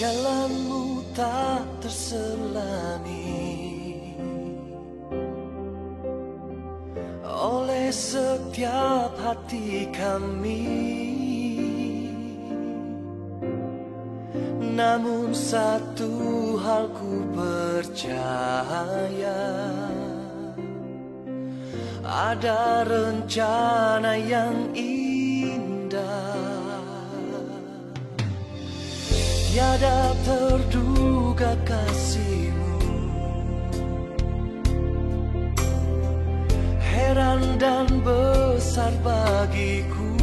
Jalanmu tak terselami oleh setiap hati kami. Namun satu hal ku percaya, ada rencana yang indah. Tiada terduga kasih-Mu, heran dan besar bagiku.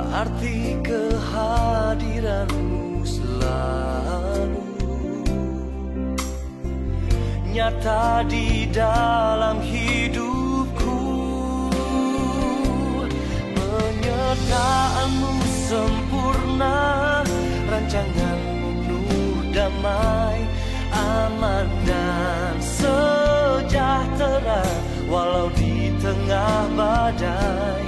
Arti kehadiran-Mu selalu nyata di dalam hidupku. Penyertaan-Mu sempurna, rancangan-Mu penuh damai, aman dan sejahtera. Walau di tengah badai,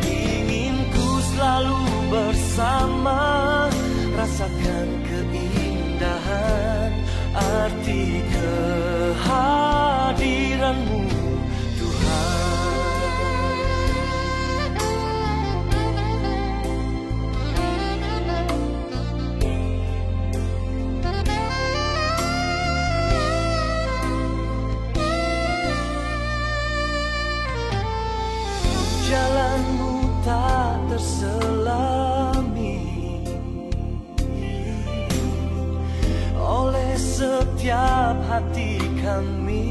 ingin ku selalu bersama, rasakan keindahan arti kehadiran-Mu Tuhan. Jalan-Mu tak terselami oleh setiap hati kami.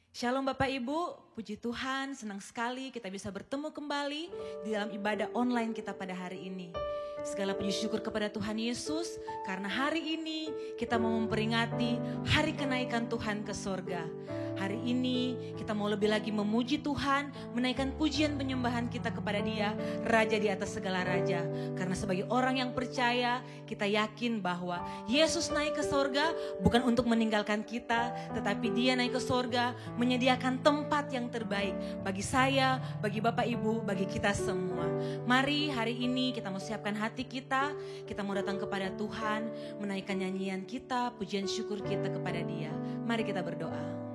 Shalom Bapak Ibu, puji Tuhan, senang sekali kita bisa bertemu kembali di dalam ibadah online kita pada hari ini. Segala puji syukur kepada Tuhan Yesus, karena hari ini kita mau memperingati hari kenaikan Tuhan ke sorga. Hari ini kita mau lebih lagi memuji Tuhan, menaikkan pujian penyembahan kita kepada Dia, Raja di atas segala raja. Karena sebagai orang yang percaya, kita yakin bahwa Yesus naik ke sorga bukan untuk meninggalkan kita, tetapi Dia naik ke sorga menyediakan tempat yang terbaik bagi saya, bagi Bapak Ibu, bagi kita semua. Mari hari ini kita mau siapkan hati kita mau datang kepada Tuhan, menaikkan nyanyian kita, pujian syukur kita kepada Dia. Mari kita berdoa.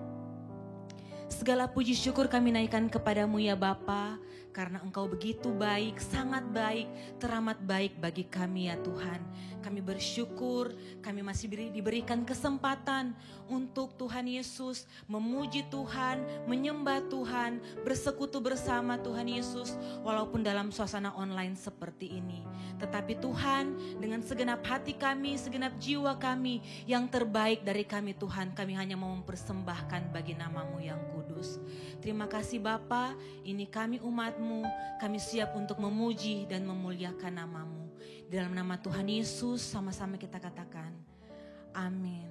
Segala puji syukur kami naikkan kepadamu ya Bapa, karena Engkau begitu baik, sangat baik, teramat baik bagi kami ya Tuhan. Kami bersyukur, kami masih diberikan kesempatan untuk Tuhan Yesus memuji Tuhan, menyembah Tuhan, bersekutu bersama Tuhan Yesus, walaupun dalam suasana online seperti ini. Tetapi Tuhan, dengan segenap hati kami, segenap jiwa kami, yang terbaik dari kami Tuhan, kami hanya mau mempersembahkan bagi nama-Mu yang kudus. Terima kasih Bapa, ini kami umat-Mu, kami siap untuk memuji dan memuliakan nama-Mu. Di dalam nama Tuhan Yesus sama-sama kita katakan, amin.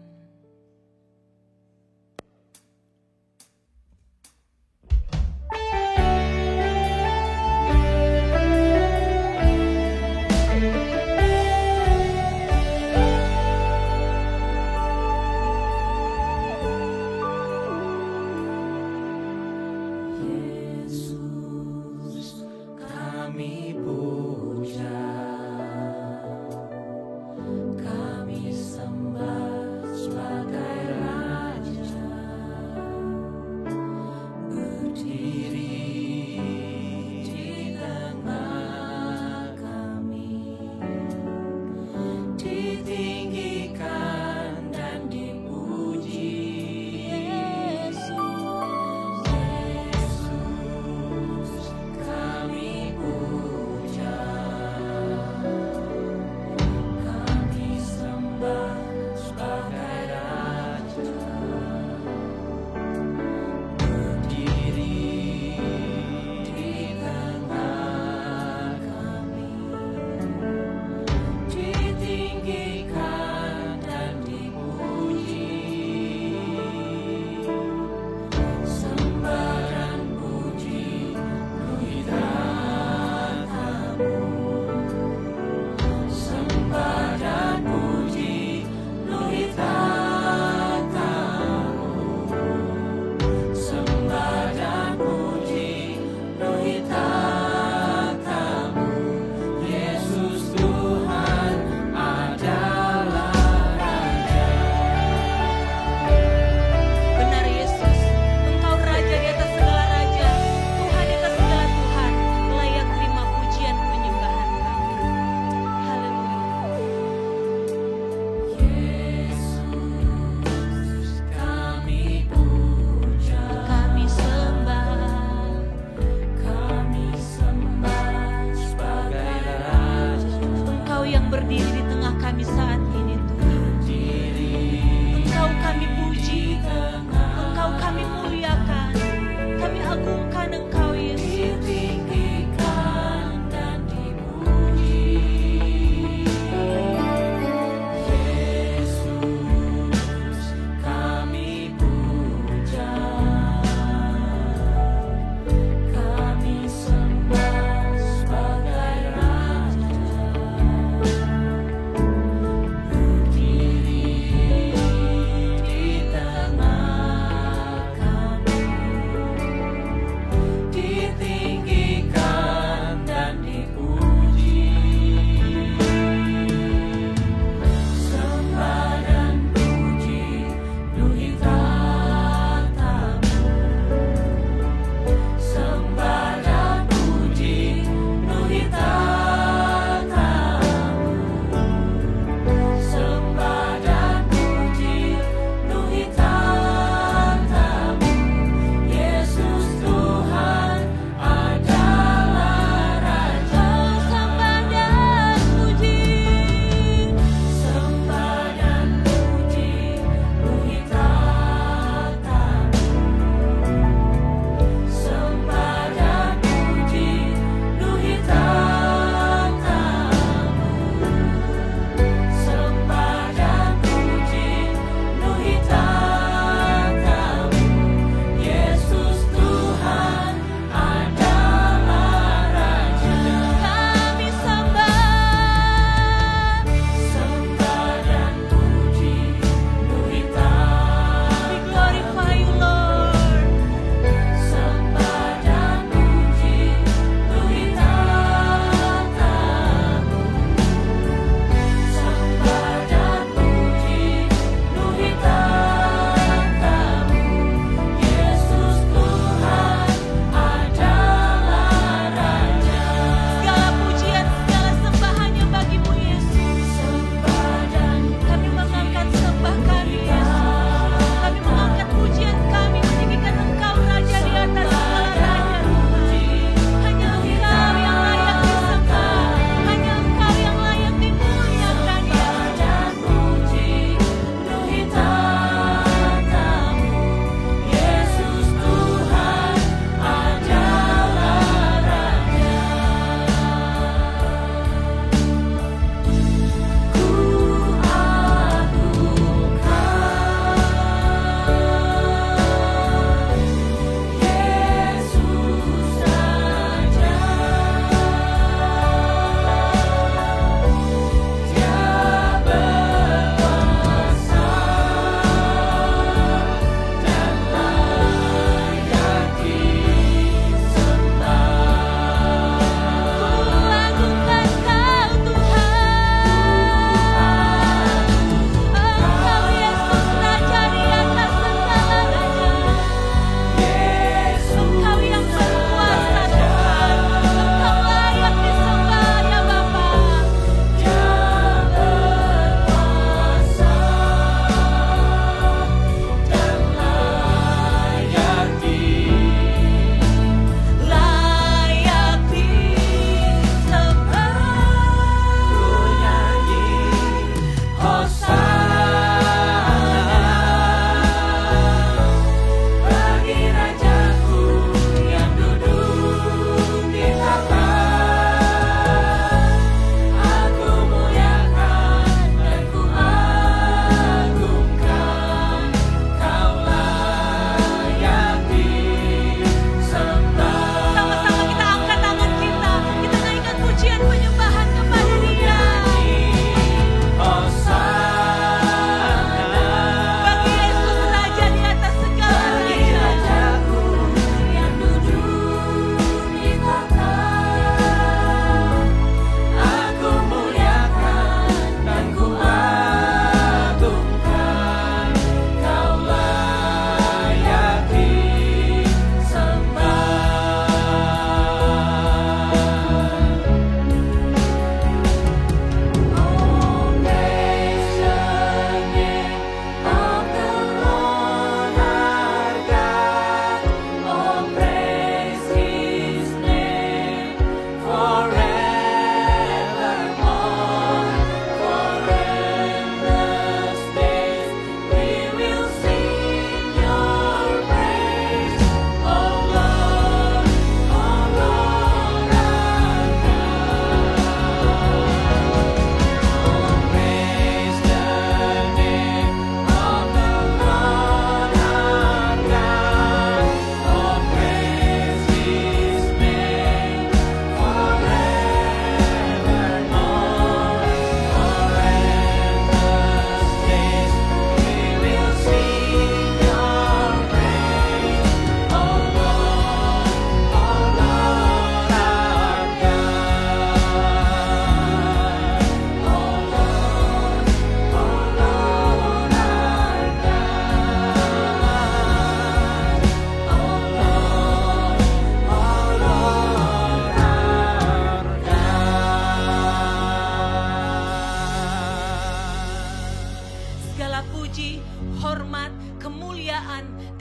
Kami sembah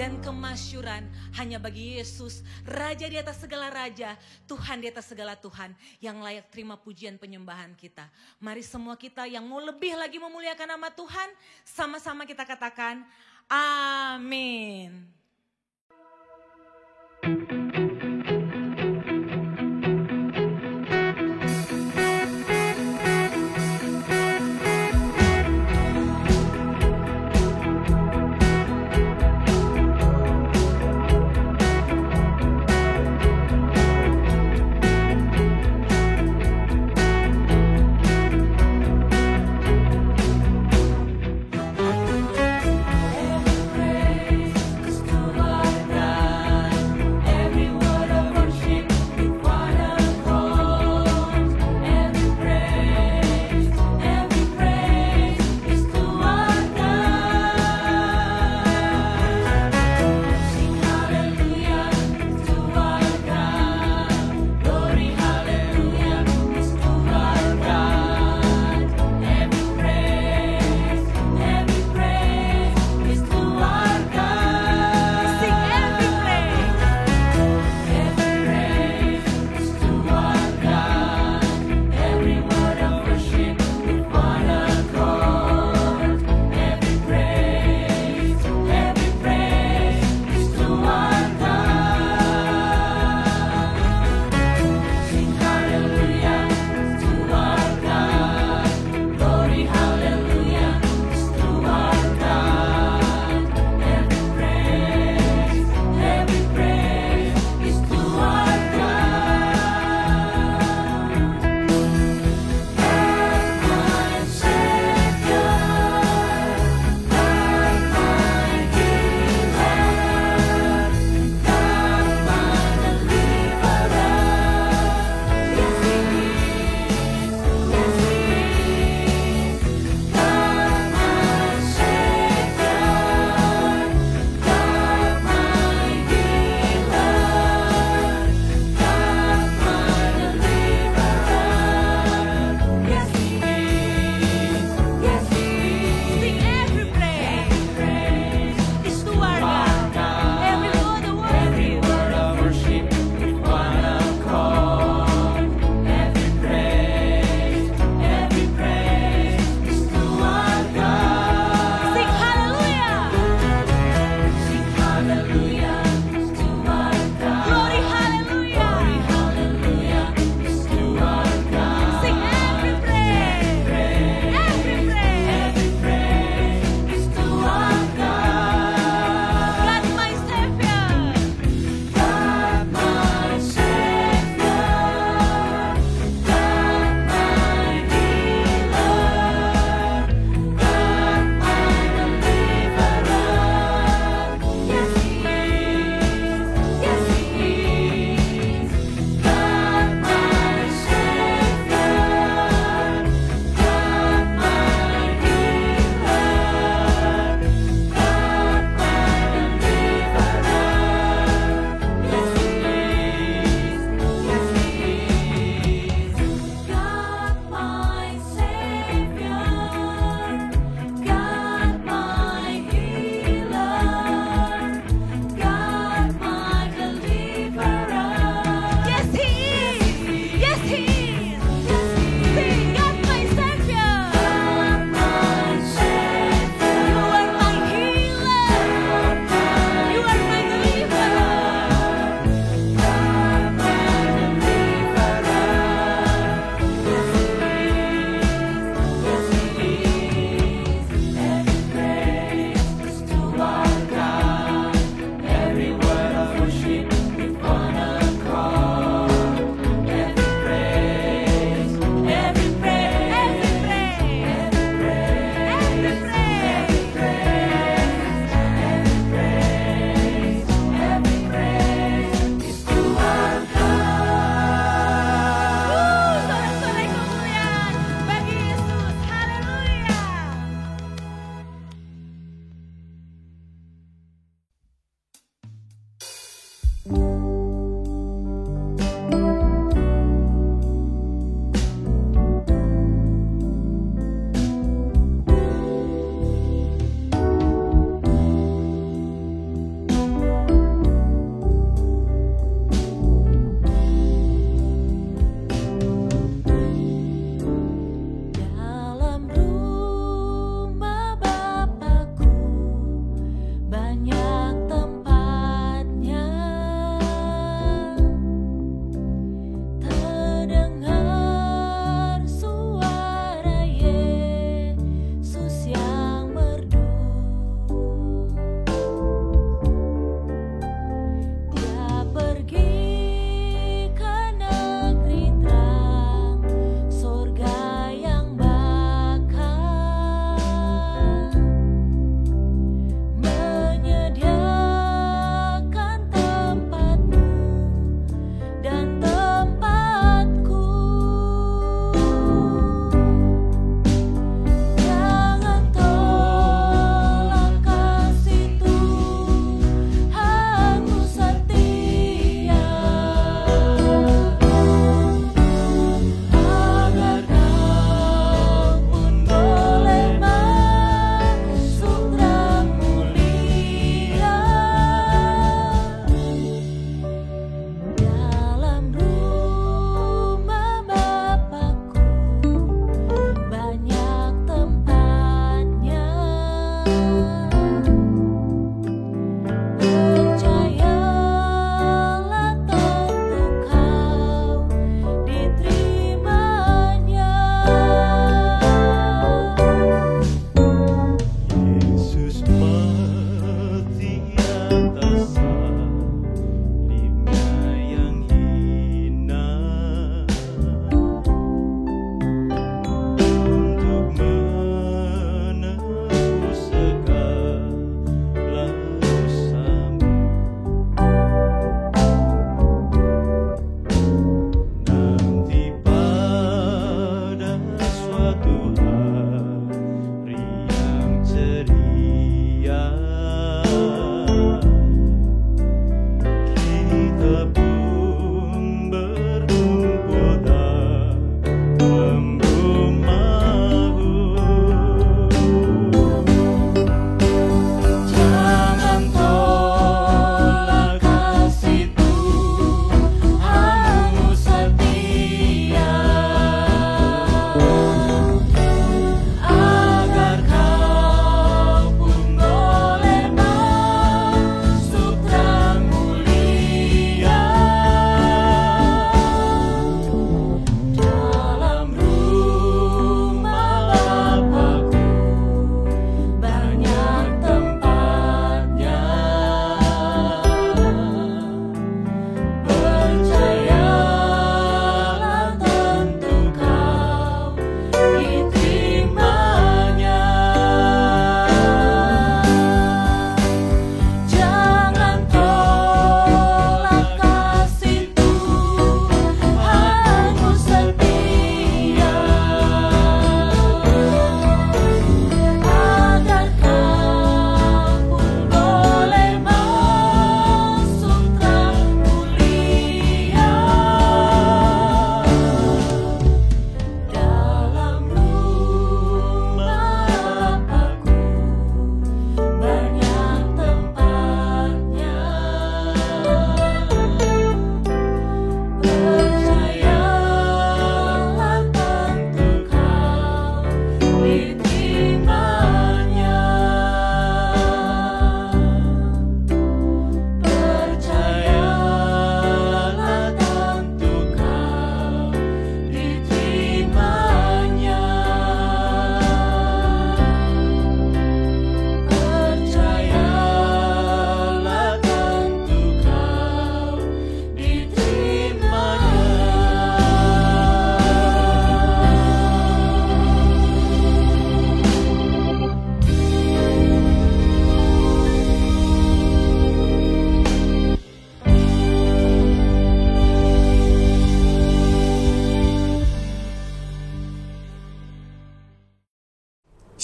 dan kemasyuran hanya bagi Yesus, Raja di atas segala raja, Tuhan di atas segala Tuhan, yang layak terima pujian penyembahan kita. Mari semua kita yang mau lebih lagi memuliakan nama Tuhan, sama-sama kita katakan, amin. Praise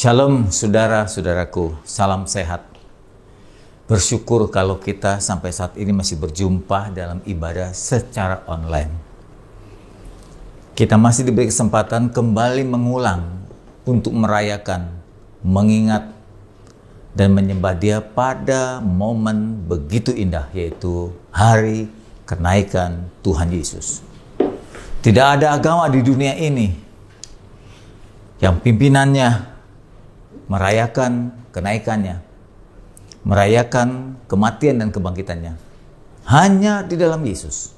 Shalom saudara-saudaraku, salam sehat. Bersyukur kalau kita sampai saat ini masih berjumpa dalam ibadah secara online. Kita masih diberi kesempatan kembali mengulang untuk merayakan, mengingat, dan menyembah Dia pada momen begitu indah, yaitu hari kenaikan Tuhan Yesus. Tidak ada agama di dunia ini yang pimpinannya merayakan kenaikannya, merayakan kematian dan kebangkitannya hanya di dalam Yesus.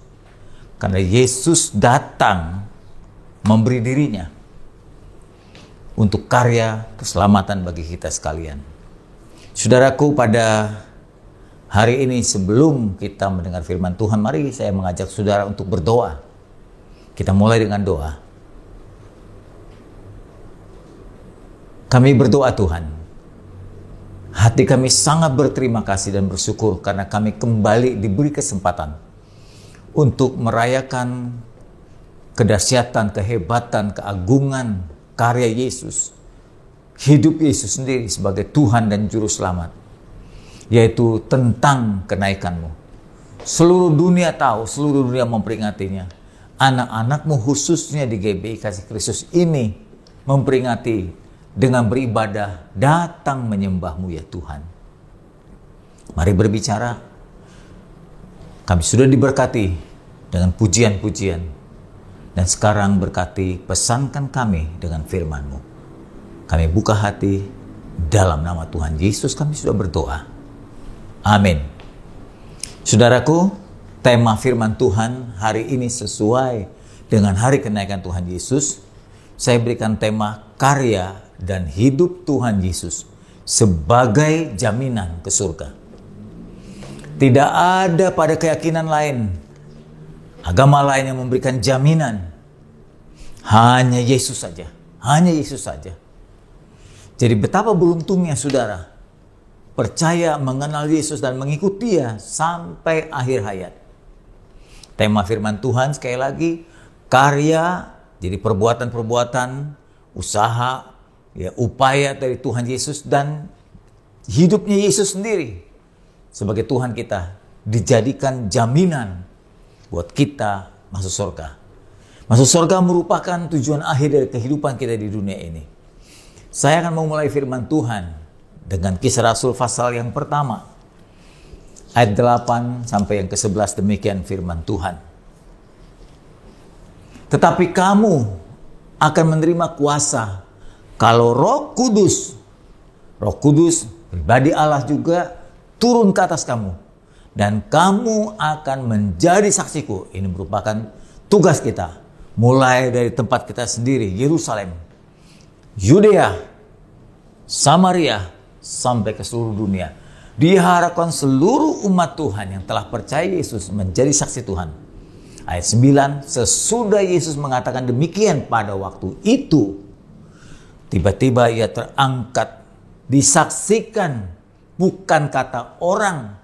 Karena Yesus datang memberi dirinya untuk karya keselamatan bagi kita sekalian. Saudaraku, pada hari ini sebelum kita mendengar firman Tuhan, mari saya mengajak saudara untuk berdoa. Kita mulai dengan doa. Kami berdoa Tuhan, hati kami sangat berterima kasih dan bersyukur karena kami kembali diberi kesempatan untuk merayakan kedahsyatan, kehebatan, keagungan karya Yesus, hidup Yesus sendiri sebagai Tuhan dan Juru Selamat, yaitu tentang kenaikan-Mu. Seluruh dunia tahu, seluruh dunia memperingatinya. Anak-anak-Mu khususnya di GBI Kasih Kristus ini memperingati dengan beribadah, datang menyembah-Mu ya Tuhan. Mari berbicara. Kami sudah diberkati dengan pujian-pujian. Dan sekarang berkati, pesankan kami dengan firman-Mu. Kami buka hati, dalam nama Tuhan Yesus kami sudah berdoa. Amin. Saudaraku, tema firman Tuhan hari ini sesuai dengan hari kenaikan Tuhan Yesus. Saya berikan tema karya dan hidup Tuhan Yesus sebagai jaminan ke surga. Tidak ada pada keyakinan lain, agama lain yang memberikan jaminan. Hanya Yesus saja. Hanya Yesus saja. Jadi betapa beruntungnya saudara percaya mengenal Yesus dan mengikuti Dia sampai akhir hayat. Tema firman Tuhan sekali lagi, karya, jadi perbuatan-perbuatan, usaha, ya, upaya dari Tuhan Yesus dan hidupnya Yesus sendiri sebagai Tuhan kita dijadikan jaminan buat kita masuk surga. Masuk surga merupakan tujuan akhir dari kehidupan kita di dunia ini. Saya akan memulai firman Tuhan dengan Kisah Rasul pasal yang pertama, ayat 8 sampai yang ke-11, demikian firman Tuhan. Tetapi kamu akan menerima kuasa kalau Roh Kudus pribadi Allah juga turun ke atas kamu, dan kamu akan menjadi saksiku. Ini merupakan tugas kita, mulai dari tempat kita sendiri, Yerusalem, Yudea, Samaria, sampai ke seluruh dunia. Diharapkan seluruh umat Tuhan yang telah percaya Yesus menjadi saksi Tuhan. Ayat 9, sesudah Yesus mengatakan demikian pada waktu itu, tiba-tiba Ia terangkat, disaksikan, bukan kata orang,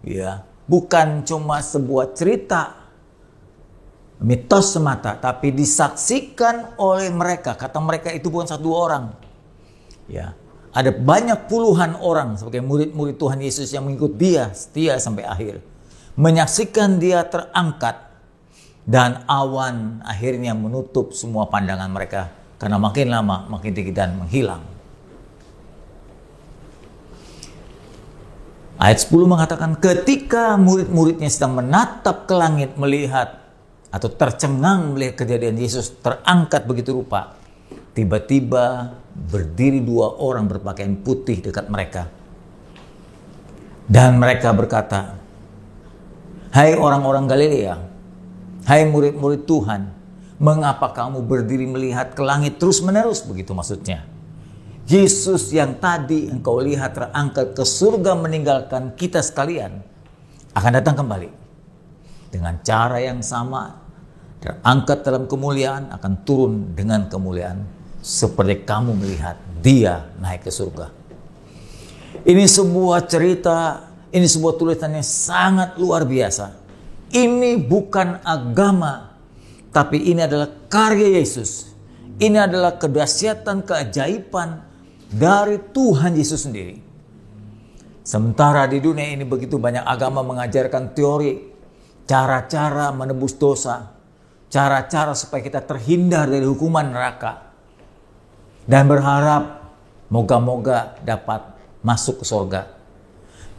ya, bukan cuma sebuah cerita, mitos semata, tapi disaksikan oleh mereka. Kata mereka itu bukan satu orang, ya. Ada banyak puluhan orang sebagai murid-murid Tuhan Yesus yang mengikut Dia setia sampai akhir, menyaksikan Dia terangkat, dan awan akhirnya menutup semua pandangan mereka karena makin lama makin tinggi dan menghilang. Ayat 10 mengatakan, ketika murid-muridnya sedang menatap ke langit melihat atau tercengang melihat kejadian Yesus terangkat begitu rupa, tiba-tiba berdiri dua orang berpakaian putih dekat mereka. Dan mereka berkata, hai orang-orang Galilea, hai murid-murid Tuhan, mengapa kamu berdiri melihat ke langit terus-menerus? Begitu maksudnya. Yesus yang tadi engkau lihat terangkat ke surga meninggalkan kita sekalian, akan datang kembali. Dengan cara yang sama, terangkat dalam kemuliaan, akan turun dengan kemuliaan. Seperti kamu melihat Dia naik ke surga. Ini sebuah cerita, ini sebuah tulisan yang sangat luar biasa. Ini bukan agama, tapi ini adalah karya Yesus. Ini adalah kedahsyatan, keajaiban, dari Tuhan Yesus sendiri. Sementara di dunia ini begitu banyak agama mengajarkan teori, cara-cara menebus dosa, cara-cara supaya kita terhindar dari hukuman neraka, dan berharap moga-moga dapat masuk ke surga.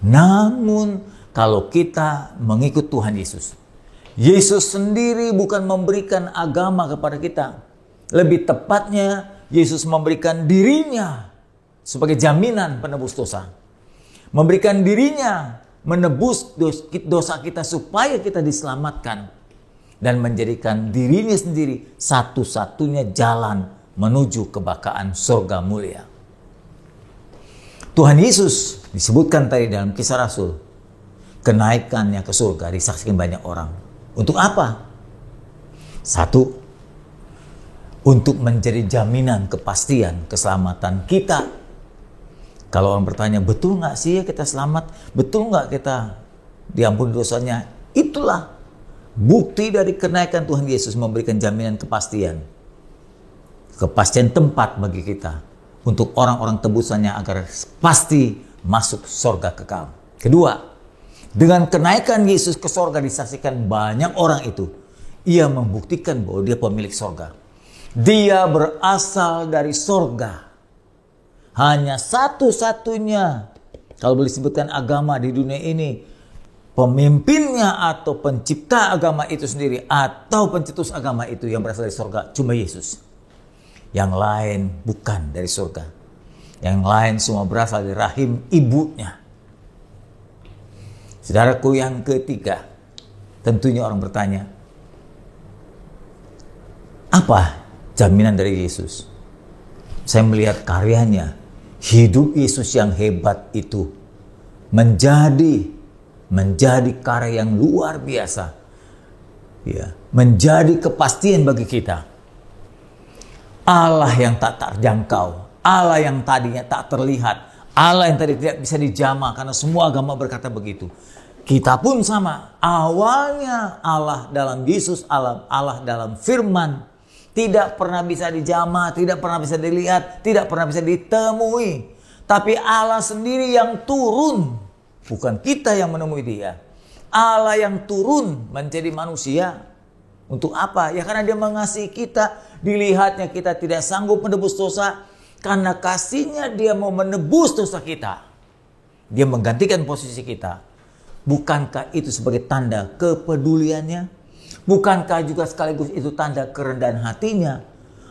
Namun kalau kita mengikut Tuhan Yesus, Yesus sendiri bukan memberikan agama kepada kita. Lebih tepatnya, Yesus memberikan dirinya sebagai jaminan penebus dosa. Memberikan dirinya menebus dosa kita supaya kita diselamatkan. Dan menjadikan dirinya sendiri satu-satunya jalan menuju kebakaan surga mulia. Tuhan Yesus disebutkan tadi dalam Kisah Rasul, kenaikannya ke surga disaksikan banyak orang. Untuk apa? Satu, untuk menjadi jaminan kepastian keselamatan kita. Kalau orang bertanya, betul nggak sih ya kita selamat? Betul nggak kita diampuni dosanya? Itulah bukti dari kenaikan Tuhan Yesus memberikan jaminan kepastian. Kepastian tempat bagi kita. Untuk orang-orang tebusannya agar pasti masuk surga kekal. Kedua, dengan kenaikan Yesus ke surga disaksikan banyak orang itu. Ia membuktikan bahwa dia pemilik surga. Dia berasal dari surga. Hanya satu-satunya, kalau boleh disebutkan agama di dunia ini, pemimpinnya atau pencipta agama itu sendiri, atau pencetus agama itu yang berasal dari surga, cuma Yesus. Yang lain bukan dari surga. Yang lain semua berasal dari rahim ibunya. Saudaraku, yang ketiga, tentunya orang bertanya, apa jaminan dari Yesus? Saya melihat karyanya, hidup Yesus yang hebat itu menjadi karya yang luar biasa. Ya, menjadi kepastian bagi kita. Allah yang tak terjangkau, Allah yang tadinya tak terlihat, Allah yang tadi tidak bisa dijamah, karena semua agama berkata begitu. Kita pun sama, awalnya Allah dalam Yesus, Allah dalam firman, tidak pernah bisa dijamah, tidak pernah bisa dilihat, tidak pernah bisa ditemui. Tapi Allah sendiri yang turun, bukan kita yang menemui dia. Allah yang turun menjadi manusia. Untuk apa? Ya karena dia mengasihi kita. Dilihatnya kita tidak sanggup menebus dosa. Karena kasihnya dia mau menebus dosa kita. Dia menggantikan posisi kita. Bukankah itu sebagai tanda kepeduliannya? Bukankah juga sekaligus itu tanda kerendahan hatinya?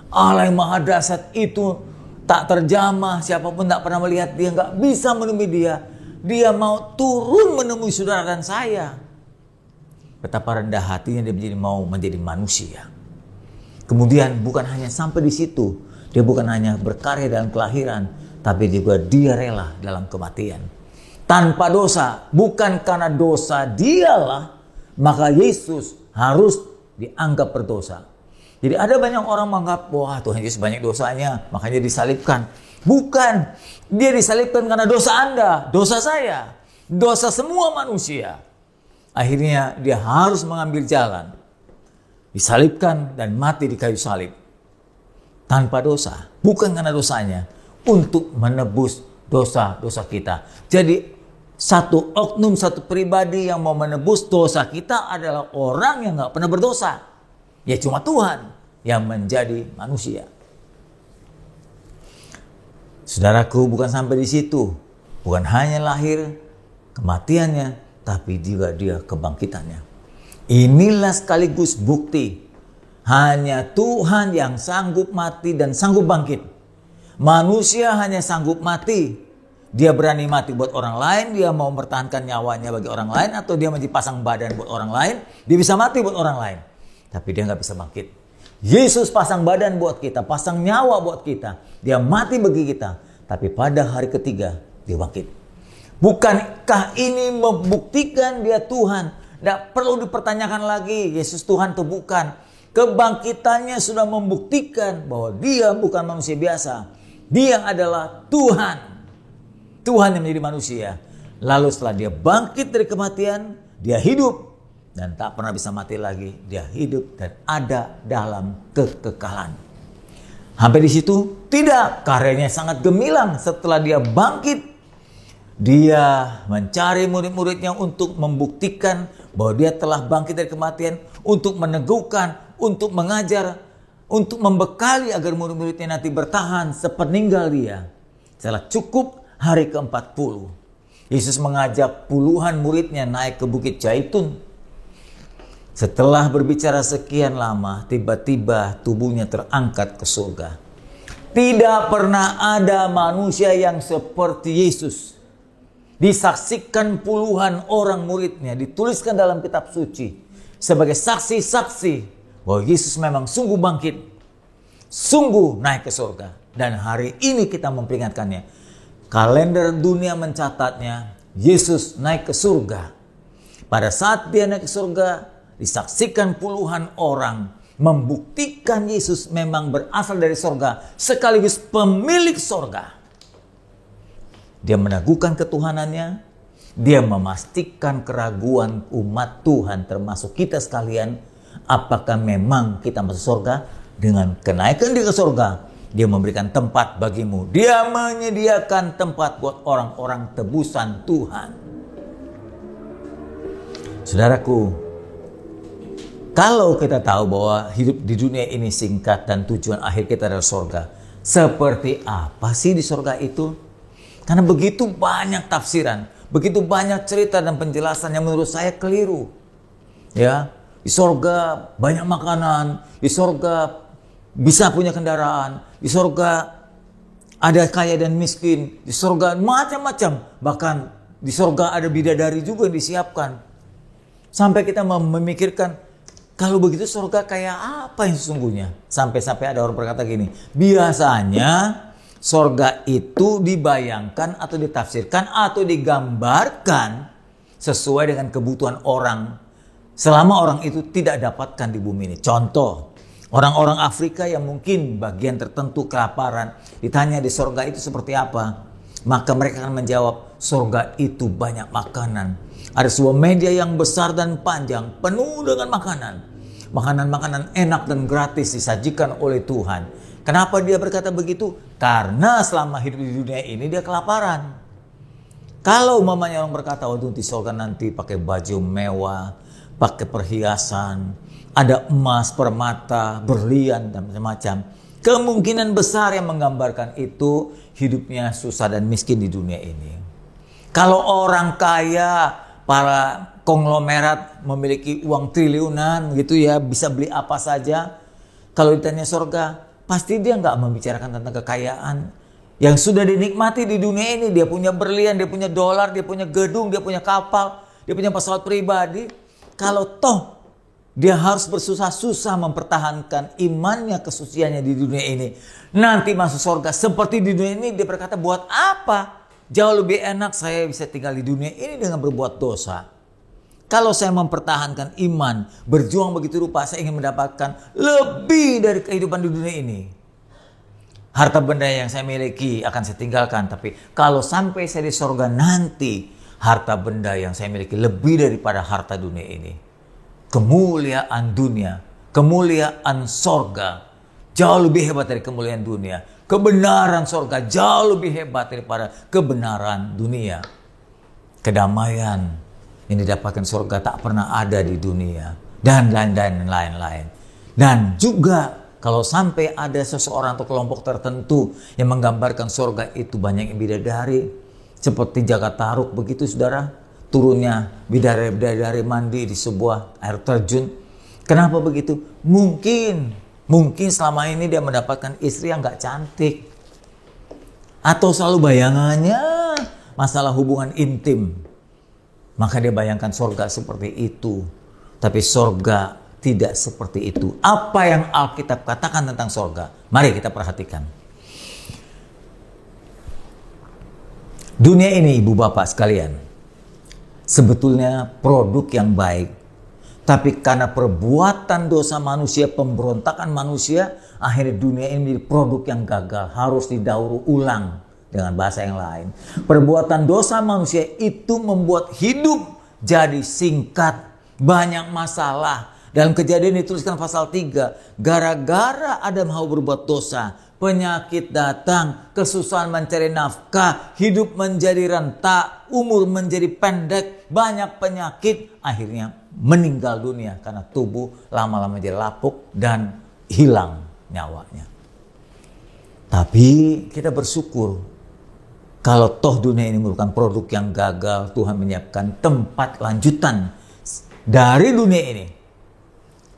Allah yang maha dahsyat itu tak terjamah. Siapapun tak pernah melihat dia, gak bisa menemui dia. Dia mau turun menemui saudara dan saya. Betapa rendah hatinya dia mau menjadi manusia. Kemudian bukan hanya sampai di situ. Dia bukan hanya berkarya dalam kelahiran. Tapi juga dia rela dalam kematian. Tanpa dosa. Bukan karena dosa dialah. Maka Yesus harus dianggap berdosa. Jadi ada banyak orang menganggap, wah Tuhan Yesus banyak dosanya. Makanya disalibkan. Bukan. Dia disalibkan karena dosa Anda. Dosa saya. Dosa semua manusia. Akhirnya dia harus mengambil jalan. Disalibkan dan mati di kayu salib. Tanpa dosa. Bukan karena dosanya. Untuk menebus dosa-dosa kita. Jadi satu oknum, satu pribadi yang mau menebus dosa kita adalah orang yang gak pernah berdosa. Ya cuma Tuhan yang menjadi manusia. Saudaraku, bukan sampai di situ. Bukan hanya lahir, kematiannya, tapi juga dia kebangkitannya. Inilah sekaligus bukti. Hanya Tuhan yang sanggup mati dan sanggup bangkit. Manusia hanya sanggup mati. Dia berani mati buat orang lain. Dia mau mempertahankan nyawanya bagi orang lain. Atau dia menjadi pasang badan buat orang lain. Dia bisa mati buat orang lain. Tapi dia gak bisa bangkit. Yesus pasang badan buat kita. Pasang nyawa buat kita. Dia mati bagi kita. Tapi pada hari ketiga dia bangkit. Bukankah ini membuktikan dia Tuhan? Tidak perlu dipertanyakan lagi Yesus Tuhan atau bukan. Kebangkitannya sudah membuktikan bahwa dia bukan manusia biasa. Dia adalah Tuhan. Tuhan yang menjadi manusia. Lalu setelah dia bangkit dari kematian, dia hidup. Dan tak pernah bisa mati lagi. Dia hidup dan ada dalam kekekalan. Sampai di situ? Tidak, karyanya sangat gemilang. Setelah dia bangkit, dia mencari murid-muridnya untuk membuktikan bahwa dia telah bangkit dari kematian, untuk meneguhkan, untuk mengajar, untuk membekali agar murid-muridnya nanti bertahan sepeninggal dia. Setelah cukup hari ke-40, Yesus mengajak puluhan muridnya naik ke Bukit Zaitun. Setelah berbicara sekian lama, tiba-tiba tubuhnya terangkat ke surga. Tidak pernah ada manusia yang seperti Yesus. Disaksikan puluhan orang muridnya, dituliskan dalam kitab suci sebagai saksi-saksi bahwa Yesus memang sungguh bangkit, sungguh naik ke surga. Dan hari ini kita memperingatkannya. Kalender dunia mencatatnya, Yesus naik ke surga. Pada saat dia naik ke surga, disaksikan puluhan orang, membuktikan Yesus memang berasal dari sorga, sekaligus pemilik sorga. Dia meneguhkan ketuhanannya, dia memastikan keraguan umat Tuhan termasuk kita sekalian, apakah memang kita masuk sorga. Dengan kenaikan dia ke sorga, dia memberikan tempat bagimu, dia menyediakan tempat buat orang-orang tebusan Tuhan. Saudaraku, kalau kita tahu bahwa hidup di dunia ini singkat dan tujuan akhir kita adalah sorga, seperti apa sih di sorga itu? Karena begitu banyak tafsiran, begitu banyak cerita dan penjelasan yang menurut saya keliru. Ya, di sorga banyak makanan, di sorga bisa punya kendaraan, di sorga ada kaya dan miskin, di sorga macam-macam, bahkan di sorga ada bidadari juga yang disiapkan. Sampai kita memikirkan, kalau begitu surga kayak apa yang sesungguhnya? Sampai-sampai ada orang berkata gini, biasanya surga itu dibayangkan atau ditafsirkan atau digambarkan sesuai dengan kebutuhan orang selama orang itu tidak dapatkan di bumi ini. Contoh, orang-orang Afrika yang mungkin bagian tertentu kelaparan, ditanya di surga itu seperti apa? Maka mereka akan menjawab, surga itu banyak makanan. Ada sebuah meja yang besar dan panjang, penuh dengan makanan. Makanan-makanan enak dan gratis disajikan oleh Tuhan. Kenapa dia berkata begitu? Karena selama hidup di dunia ini dia kelaparan. Kalau mamanya orang berkata, waduh di surga nanti pakai baju mewah, pakai perhiasan, ada emas, permata, berlian, dan macam-macam. Kemungkinan besar yang menggambarkan itu hidupnya susah dan miskin di dunia ini. Kalau orang kaya, para konglomerat memiliki uang triliunan gitu ya, bisa beli apa saja. Kalau ditanya surga, pasti dia nggak membicarakan tentang kekayaan yang sudah dinikmati di dunia ini. Dia punya berlian, dia punya dolar, dia punya gedung, dia punya kapal, dia punya pesawat pribadi. Kalau toh dia harus bersusah-susah mempertahankan imannya, kesuciannya di dunia ini, nanti masuk surga seperti di dunia ini, dia berkata, buat apa? Jauh lebih enak saya bisa tinggal di dunia ini dengan berbuat dosa. Kalau saya mempertahankan iman, berjuang begitu rupa, saya ingin mendapatkan lebih dari kehidupan di dunia ini. Harta benda yang saya miliki akan saya tinggalkan. Tapi kalau sampai saya di surga nanti, harta benda yang saya miliki lebih daripada harta dunia ini. Kemuliaan dunia, kemuliaan surga, jauh lebih hebat dari kemuliaan dunia. Kebenaran surga jauh lebih hebat daripada kebenaran dunia. Kedamaian yang didapatkan surga tak pernah ada di dunia. Dan lain-lain. Dan juga kalau sampai ada seseorang atau kelompok tertentu yang menggambarkan surga itu banyak yang bidadari. Seperti Jagat Taruk begitu saudara. Turunnya bidadari mandi di sebuah air terjun. Kenapa begitu? Mungkin selama ini dia mendapatkan istri yang gak cantik. Atau selalu bayangannya masalah hubungan intim. Maka dia bayangkan surga seperti itu. Tapi surga tidak seperti itu. Apa yang Alkitab katakan tentang surga? Mari kita perhatikan. Dunia ini ibu bapak sekalian, sebetulnya produk yang baik. Tapi karena perbuatan dosa manusia, pemberontakan manusia, akhirnya dunia ini menjadi produk yang gagal. Harus didaur ulang dengan bahasa yang lain. Perbuatan dosa manusia itu membuat hidup jadi singkat. Banyak masalah. Dalam Kejadian dituliskan pasal 3, gara-gara Adam Hawa berbuat dosa, penyakit datang, kesusahan mencari nafkah, hidup menjadi rentak, umur menjadi pendek, banyak penyakit, akhirnya meninggal dunia karena tubuh lama-lama jadi lapuk dan hilang nyawanya. Tapi kita bersyukur kalau toh dunia ini merupakan produk yang gagal, Tuhan menyiapkan tempat lanjutan dari dunia ini.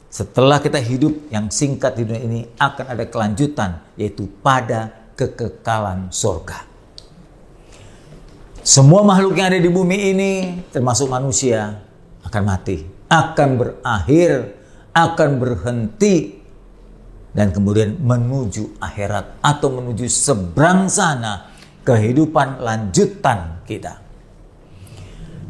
Setelah kita hidup yang singkat di dunia ini akan ada kelanjutan, yaitu pada kekekalan surga. Semua makhluk yang ada di bumi ini, termasuk manusia, akan mati, akan berakhir, akan berhenti, dan kemudian menuju akhirat atau menuju seberang sana, kehidupan lanjutan kita.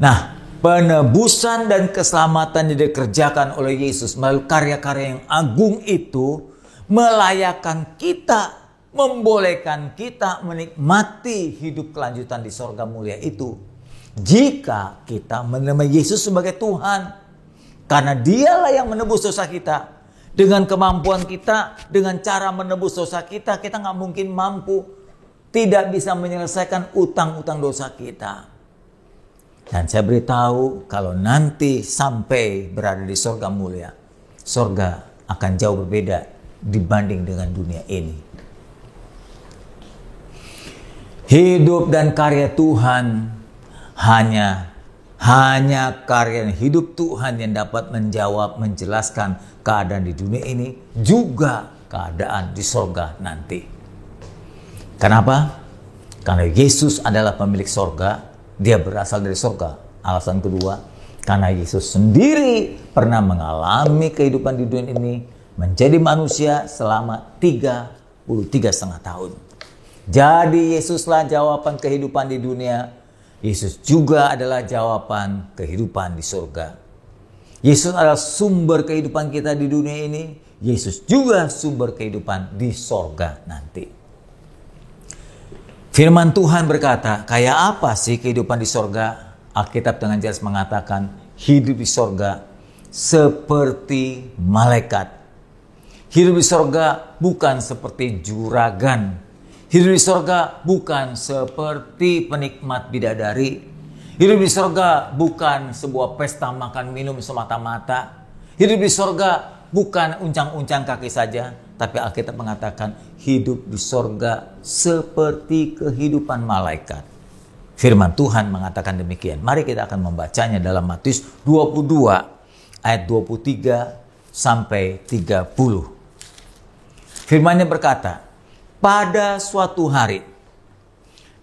Nah, penebusan dan keselamatan yang dikerjakan oleh Yesus melalui karya-karya yang agung itu melayakkan kita, membolehkan kita menikmati hidup kelanjutan di sorga mulia itu. Jika kita menerima Yesus sebagai Tuhan, karena Dialah yang menebus dosa kita. Dengan kemampuan kita, dengan cara menebus dosa kita, kita nggak mungkin mampu, tidak bisa menyelesaikan utang-utang dosa kita. Dan saya beritahu, kalau nanti sampai berada di sorga mulia, sorga akan jauh berbeda dibanding dengan dunia ini. Hidup dan karya Tuhan hanya karya dan hidup Tuhan yang dapat menjawab, menjelaskan keadaan di dunia ini, juga keadaan di sorga nanti. Kenapa? Karena Yesus adalah pemilik sorga, Dia berasal dari sorga. Alasan kedua, karena Yesus sendiri pernah mengalami kehidupan di dunia ini, menjadi manusia selama 33,5 tahun. Jadi Yesuslah jawaban kehidupan di dunia. Yesus juga adalah jawaban kehidupan di surga. Yesus adalah sumber kehidupan kita di dunia ini. Yesus juga sumber kehidupan di surga nanti. Firman Tuhan berkata, kayak apa sih kehidupan di surga? Alkitab dengan jelas mengatakan, hidup di surga seperti malaikat. Hidup di surga bukan seperti juragan. Hidup di surga bukan seperti penikmat bidadari. Hidup di surga bukan sebuah pesta makan minum semata-mata. Hidup di surga bukan uncang-uncang kaki saja. Tapi Alkitab mengatakan hidup di surga seperti kehidupan malaikat. Firman Tuhan mengatakan demikian. Mari kita akan membacanya dalam Matius 22 ayat 23 sampai 30. Firman-Nya berkata, pada suatu hari,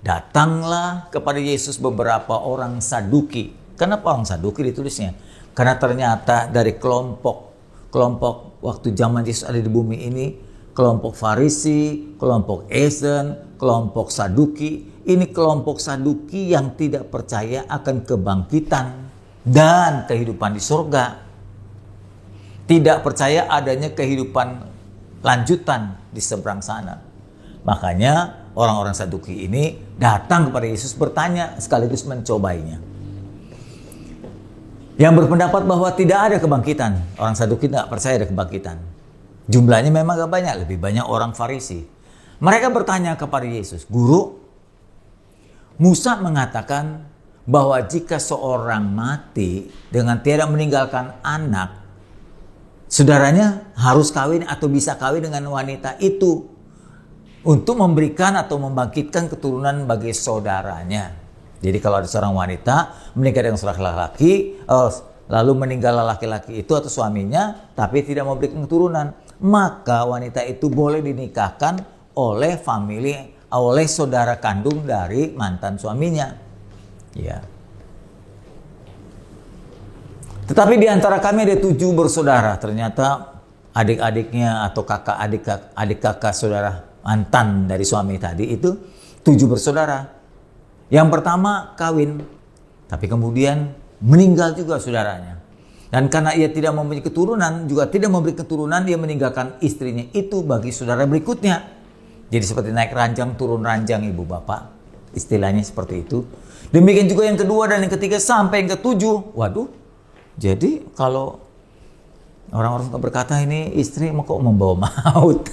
datanglah kepada Yesus beberapa orang Saduki. Kenapa orang Saduki ditulisnya? Karena ternyata dari kelompok waktu zaman Yesus ada di bumi ini, kelompok Farisi, kelompok Esen, kelompok Saduki. Ini kelompok Saduki yang tidak percaya akan kebangkitan dan kehidupan di surga. Tidak percaya adanya kehidupan lanjutan di seberang sana. Makanya orang-orang Saduki ini datang kepada Yesus bertanya sekaligus mencobainya. Yang berpendapat bahwa tidak ada kebangkitan. Orang Saduki tidak percaya ada kebangkitan. Jumlahnya memang gak banyak, lebih banyak orang Farisi. Mereka bertanya kepada Yesus, Guru, Musa mengatakan bahwa jika seorang mati dengan tidak meninggalkan anak, saudaranya harus kawin atau bisa kawin dengan wanita itu untuk memberikan atau membangkitkan keturunan bagi saudaranya. Jadi kalau ada seorang wanita menikah dengan seorang laki-laki, lalu meninggal laki-laki itu atau suaminya, tapi tidak memberikan keturunan, maka wanita itu boleh dinikahkan oleh oleh saudara kandung dari mantan suaminya. Ya. Tetapi di antara kami ada 7 bersaudara. Ternyata adik-adiknya atau adik kakak saudara mantan dari suami tadi itu 7 bersaudara. Yang pertama kawin, tapi kemudian meninggal juga saudaranya. Dan karena ia tidak mempunyai keturunan, juga tidak memberi keturunan, dia meninggalkan istrinya itu bagi saudara berikutnya. Jadi seperti naik ranjang, turun ranjang ibu bapak. Istilahnya seperti itu. Demikian juga yang kedua dan yang ketiga sampai yang ke-7. Waduh, jadi kalau Orang-orang berkata ini istri kok membawa maut.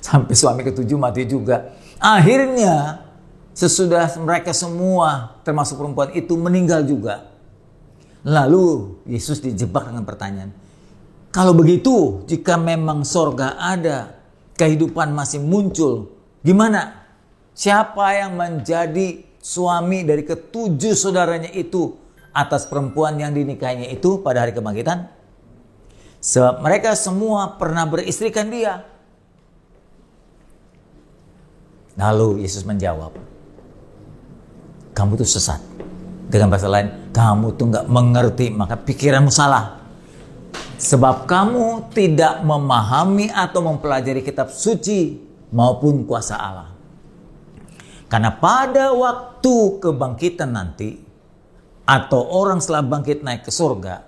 Sampai suami ketujuh mati juga. Akhirnya sesudah mereka semua termasuk perempuan itu meninggal juga. Lalu Yesus dijebak dengan pertanyaan. Kalau begitu, jika memang sorga ada, kehidupan masih muncul, gimana? Siapa yang menjadi suami dari ketujuh saudaranya itu atas perempuan yang dinikahinya itu pada hari kebangkitan? Sebab mereka semua pernah beristrikan dia. Lalu Yesus menjawab, kamu tuh sesat. Dengan bahasa lain, kamu tuh gak mengerti, maka pikiranmu salah. Sebab kamu tidak memahami atau mempelajari kitab suci maupun kuasa Allah. Karena pada waktu kebangkitan nanti, atau orang setelah bangkit naik ke surga,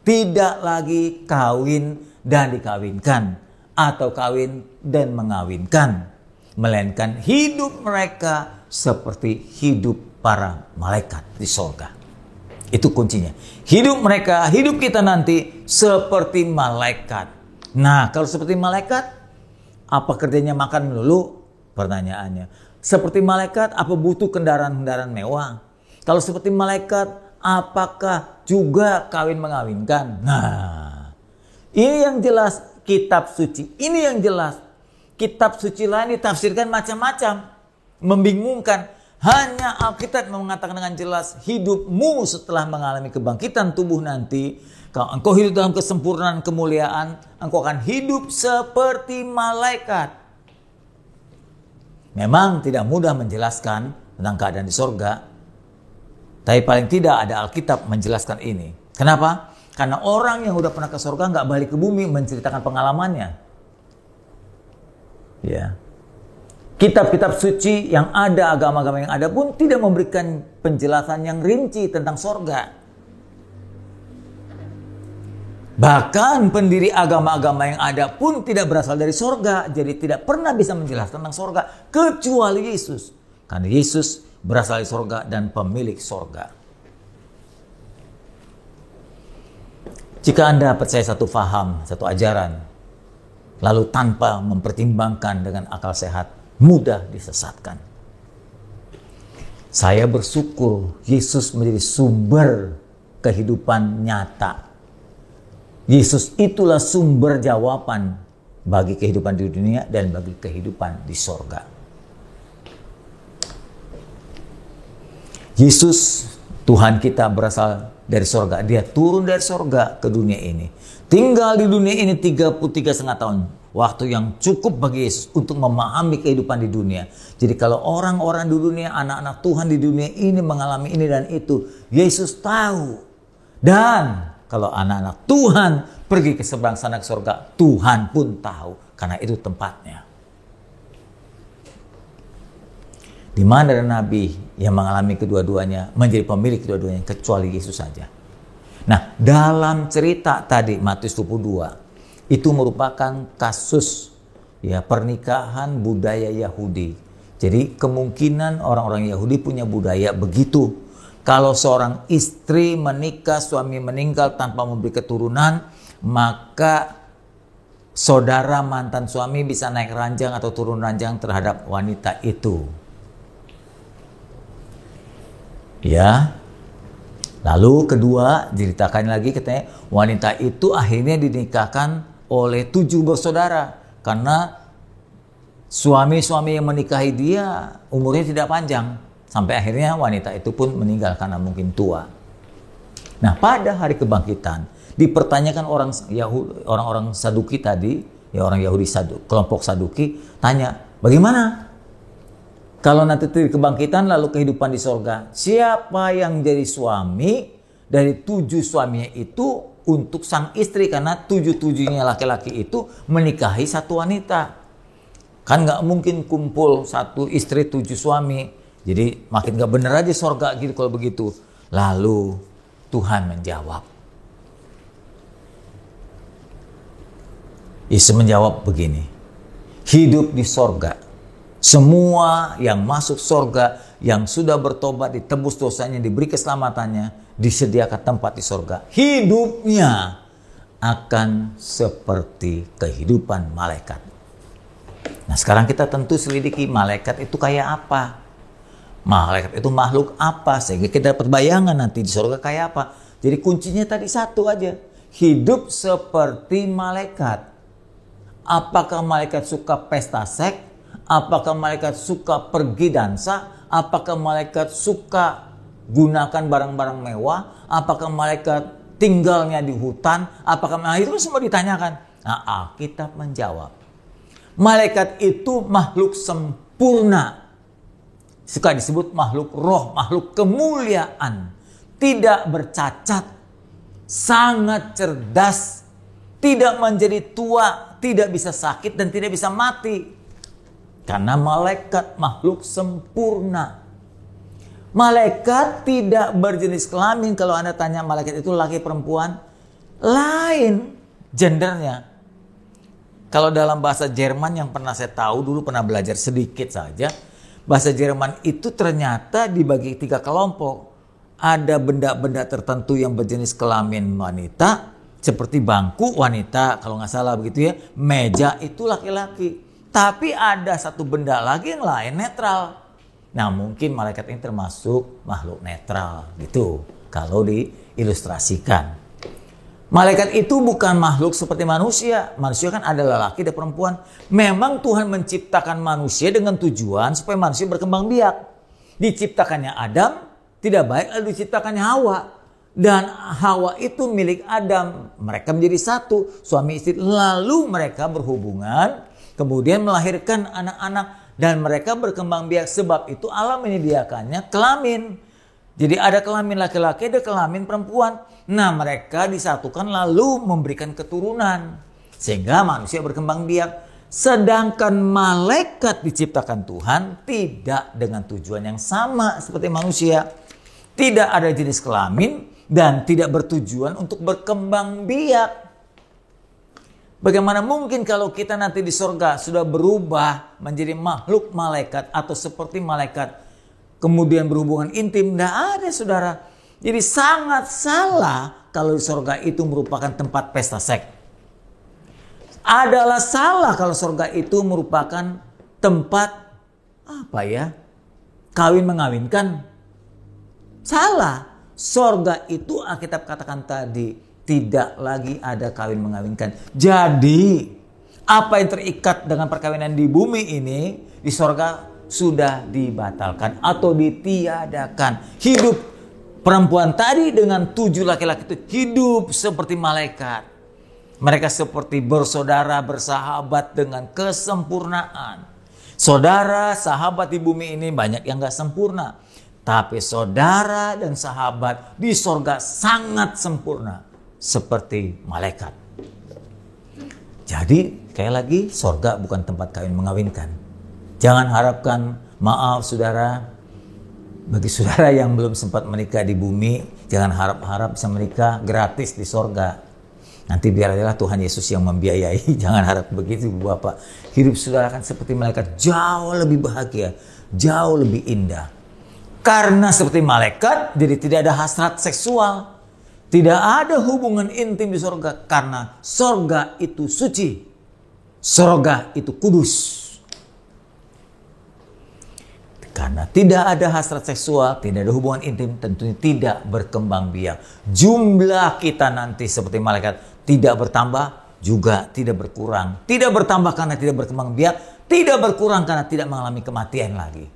tidak lagi kawin dan dikawinkan, atau kawin dan mengawinkan, melainkan hidup mereka seperti hidup para malaikat di surga. Itu kuncinya. Hidup mereka, hidup kita nanti seperti malaikat. Nah, kalau seperti malaikat, apa kerjanya makan melulu? Pertanyaannya. Seperti malaikat, apa butuh kendaraan-kendaraan mewah? Kalau seperti malaikat, apakah juga kawin mengawinkan? Nah, ini yang jelas kitab suci. Ini yang jelas. Kitab suci lain ditafsirkan macam-macam. Membingungkan. Hanya Alkitab mengatakan dengan jelas, hidupmu setelah mengalami kebangkitan tubuh nanti, kalau engkau hidup dalam kesempurnaan kemuliaan, engkau akan hidup seperti malaikat. Memang tidak mudah menjelaskan tentang keadaan di sorga, tapi paling tidak ada Alkitab menjelaskan ini. Kenapa? Karena orang yang udah pernah ke sorga nggak balik ke bumi menceritakan pengalamannya. Ya. Kitab-kitab suci yang ada, agama-agama yang ada pun tidak memberikan penjelasan yang rinci tentang sorga. Bahkan pendiri agama-agama yang ada pun tidak berasal dari sorga. Jadi tidak pernah bisa menjelaskan tentang sorga. Kecuali Yesus. Karena Yesus berasal dari sorga dan pemilik sorga. Jika Anda percaya satu faham, satu ajaran, lalu tanpa mempertimbangkan dengan akal sehat, mudah disesatkan. Saya bersyukur Yesus menjadi sumber kehidupan nyata. Yesus itulah sumber jawaban bagi kehidupan di dunia dan bagi kehidupan di sorga. Yesus, Tuhan kita, berasal dari sorga. Dia turun dari sorga ke dunia ini. Tinggal di dunia ini 33,5 tahun. Waktu yang cukup bagi Yesus untuk memahami kehidupan di dunia. Jadi kalau orang-orang di dunia, anak-anak Tuhan di dunia ini mengalami ini dan itu, Yesus tahu. Dan kalau anak-anak Tuhan pergi ke seberang sana ke surga, Tuhan pun tahu. Karena itu tempatnya. Di mana ada nabi yang mengalami kedua-duanya, menjadi pemilik kedua-duanya, kecuali Yesus saja. Nah, dalam cerita tadi Matius 22, itu merupakan kasus ya pernikahan budaya Yahudi. Jadi kemungkinan orang-orang Yahudi punya budaya begitu. Kalau seorang istri menikah, suami meninggal tanpa memberi keturunan, maka saudara mantan suami bisa naik ranjang atau turun ranjang terhadap wanita itu. Ya. Lalu kedua, diceritakan lagi katanya wanita itu akhirnya dinikahkan oleh 7 bersaudara. Karena suami-suami yang menikahi dia umurnya tidak panjang. Sampai akhirnya wanita itu pun meninggal karena mungkin tua. Nah, pada hari kebangkitan dipertanyakan orang-orang Saduki tadi, ya orang Yahudi kelompok Saduki, tanya, bagaimana kalau nanti kebangkitan lalu kehidupan di sorga, siapa yang jadi suami dari 7 suaminya itu untuk sang istri, karena 7-7-nya laki-laki itu menikahi satu wanita. Kan nggak mungkin kumpul satu istri 7 suami. Jadi makin nggak bener aja sorga gitu kalau begitu. Lalu Tuhan menjawab. Yesus menjawab begini. Hidup di sorga. Semua yang masuk sorga, yang sudah bertobat, ditebus dosanya, diberi keselamatannya, disediakan tempat di sorga. Hidupnya akan seperti kehidupan malaikat. Nah, sekarang kita tentu selidiki malaikat itu kayak apa. Malaikat itu makhluk apa, sehingga kita dapat bayangan nanti di surga kayak apa. Jadi kuncinya tadi satu aja, hidup seperti malaikat. Apakah malaikat suka pesta seks? Apakah malaikat suka pergi dansa? Apakah malaikat suka gunakan barang-barang mewah? Apakah malaikat tinggalnya di hutan? Apakah itu semua ditanyakan? Nah, Alkitab menjawab, malaikat itu makhluk sempurna. Suka disebut makhluk roh, makhluk kemuliaan, tidak bercacat, sangat cerdas, tidak menjadi tua, tidak bisa sakit dan tidak bisa mati. Karena malaikat makhluk sempurna. Malaikat tidak berjenis kelamin. Kalau Anda tanya malaikat itu laki perempuan, lain gendernya. Kalau dalam bahasa Jerman yang pernah saya tahu, dulu pernah belajar sedikit saja, bahasa Jerman itu ternyata dibagi 3 kelompok. Ada benda-benda tertentu yang berjenis kelamin wanita, seperti bangku wanita, kalau nggak salah begitu ya, meja itu laki-laki. Tapi ada satu benda lagi yang lain netral. Nah, mungkin malaikat ini termasuk makhluk netral gitu kalau diilustrasikan. Malaikat itu bukan makhluk seperti manusia. Manusia kan ada lelaki dan perempuan. Memang Tuhan menciptakan manusia dengan tujuan supaya manusia berkembang biak. Diciptakannya Adam tidak baik, lalu diciptakannya Hawa. Dan Hawa itu milik Adam. Mereka menjadi satu, suami istri. Lalu mereka berhubungan, kemudian melahirkan anak-anak. Dan mereka berkembang biak, sebab itu Allah menyediakannya kelamin. Jadi ada kelamin laki-laki, ada kelamin perempuan. Nah, mereka disatukan lalu memberikan keturunan. Sehingga manusia berkembang biak. Sedangkan malaikat diciptakan Tuhan tidak dengan tujuan yang sama seperti manusia. Tidak ada jenis kelamin dan tidak bertujuan untuk berkembang biak. Bagaimana mungkin kalau kita nanti di surga sudah berubah menjadi makhluk malaikat atau seperti malaikat kemudian berhubungan intim? Tidak ada, saudara. Jadi sangat salah kalau di surga itu merupakan tempat pesta seks. Adalah salah kalau surga itu merupakan tempat kawin mengawinkan. Salah. Surga itu Alkitab katakan tadi, tidak lagi ada kawin mengawinkan. Jadi, apa yang terikat dengan perkawinan di bumi ini, di surga sudah dibatalkan atau ditiadakan. Hidup perempuan tadi dengan 7 laki-laki itu hidup seperti malaikat. Mereka seperti bersaudara, bersahabat dengan kesempurnaan. Saudara, sahabat di bumi ini banyak yang gak sempurna. Tapi saudara dan sahabat di surga sangat sempurna. Seperti malaikat. Jadi, sekali lagi, surga bukan tempat kawin mengawinkan. Jangan harapkan, maaf saudara, bagi saudara yang belum sempat menikah di bumi, jangan harap-harap bisa menikah gratis di surga. Nanti biarlah Tuhan Yesus yang membiayai. Jangan harap begitu, Bapak. Hidup saudara akan seperti malaikat, jauh lebih bahagia, jauh lebih indah. Karena seperti malaikat, jadi tidak ada hasrat seksual. Tidak ada hubungan intim di surga karena surga itu suci. Surga itu kudus. Karena tidak ada hasrat seksual, tidak ada hubungan intim, tentunya tidak berkembang biak. Jumlah kita nanti seperti malaikat tidak bertambah, juga tidak berkurang. Tidak bertambah karena tidak berkembang biak, tidak berkurang karena tidak mengalami kematian lagi.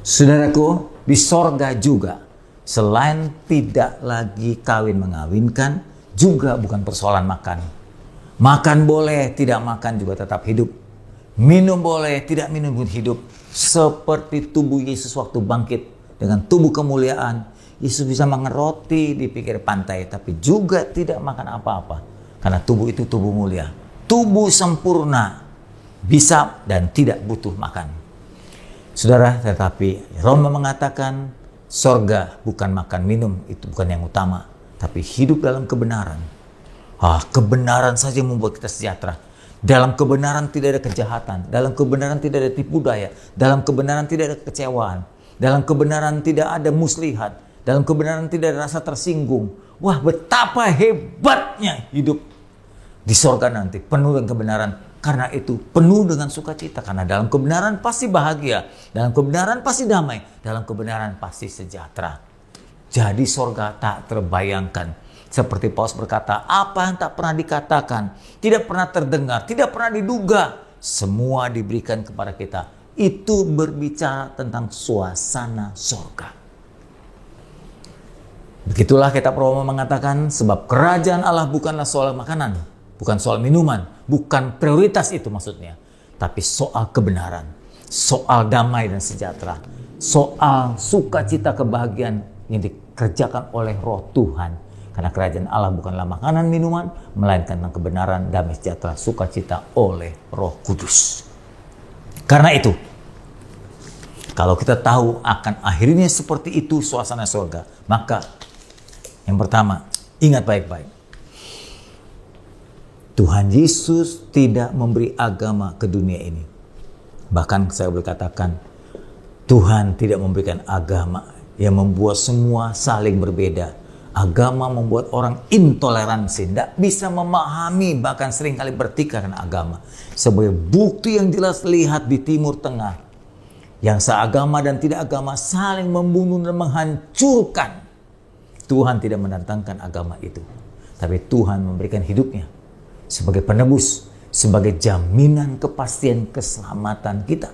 Saudaraku, di surga juga, selain tidak lagi kawin mengawinkan, juga bukan persoalan makan. Makan boleh, tidak makan juga tetap hidup. Minum boleh, tidak minum pun hidup. Seperti tubuh Yesus waktu bangkit dengan tubuh kemuliaan. Yesus bisa makan roti di pinggir pantai, tapi juga tidak makan apa-apa. Karena tubuh itu tubuh mulia. Tubuh sempurna, bisa dan tidak butuh makan. Saudara, tetapi Roma mengatakan, sorga bukan makan minum, itu bukan yang utama, tapi hidup dalam kebenaran. Kebenaran saja membuat kita sejahtera. Dalam kebenaran tidak ada kejahatan, dalam kebenaran tidak ada tipu daya, dalam kebenaran tidak ada kekecewaan, dalam kebenaran tidak ada muslihat, dalam kebenaran tidak ada rasa tersinggung. Wah, betapa hebatnya hidup. di sorga nanti penuh dengan kebenaran. Karena itu penuh dengan sukacita, karena dalam kebenaran pasti bahagia, dalam kebenaran pasti damai, dalam kebenaran pasti sejahtera. Jadi sorga tak terbayangkan. Seperti Paulus berkata, apa yang tak pernah dikatakan, tidak pernah terdengar, tidak pernah diduga, semua diberikan kepada kita. Itu berbicara tentang suasana sorga. Begitulah kitab Roma mengatakan, sebab kerajaan Allah bukanlah soal makanan, bukan soal minuman, bukan prioritas itu maksudnya, tapi soal kebenaran, soal damai dan sejahtera, soal sukacita kebahagiaan yang dikerjakan oleh Roh Tuhan. Karena kerajaan Allah bukanlah makanan minuman, melainkan tentang kebenaran, damai sejahtera, sukacita oleh Roh Kudus. Karena itu, kalau kita tahu akan akhirnya seperti itu suasana surga, maka yang pertama, ingat baik-baik. Tuhan Yesus tidak memberi agama ke dunia ini. Bahkan saya boleh katakan, Tuhan tidak memberikan agama yang membuat semua saling berbeda. Agama membuat orang intoleransi, tidak bisa memahami, bahkan seringkali bertikai karena agama. Sebagai bukti yang jelas lihat di Timur Tengah, yang seagama dan tidak agama saling membunuh dan menghancurkan. Tuhan tidak mendatangkan agama itu, tapi Tuhan memberikan hidupnya sebagai penebus, sebagai jaminan kepastian keselamatan kita.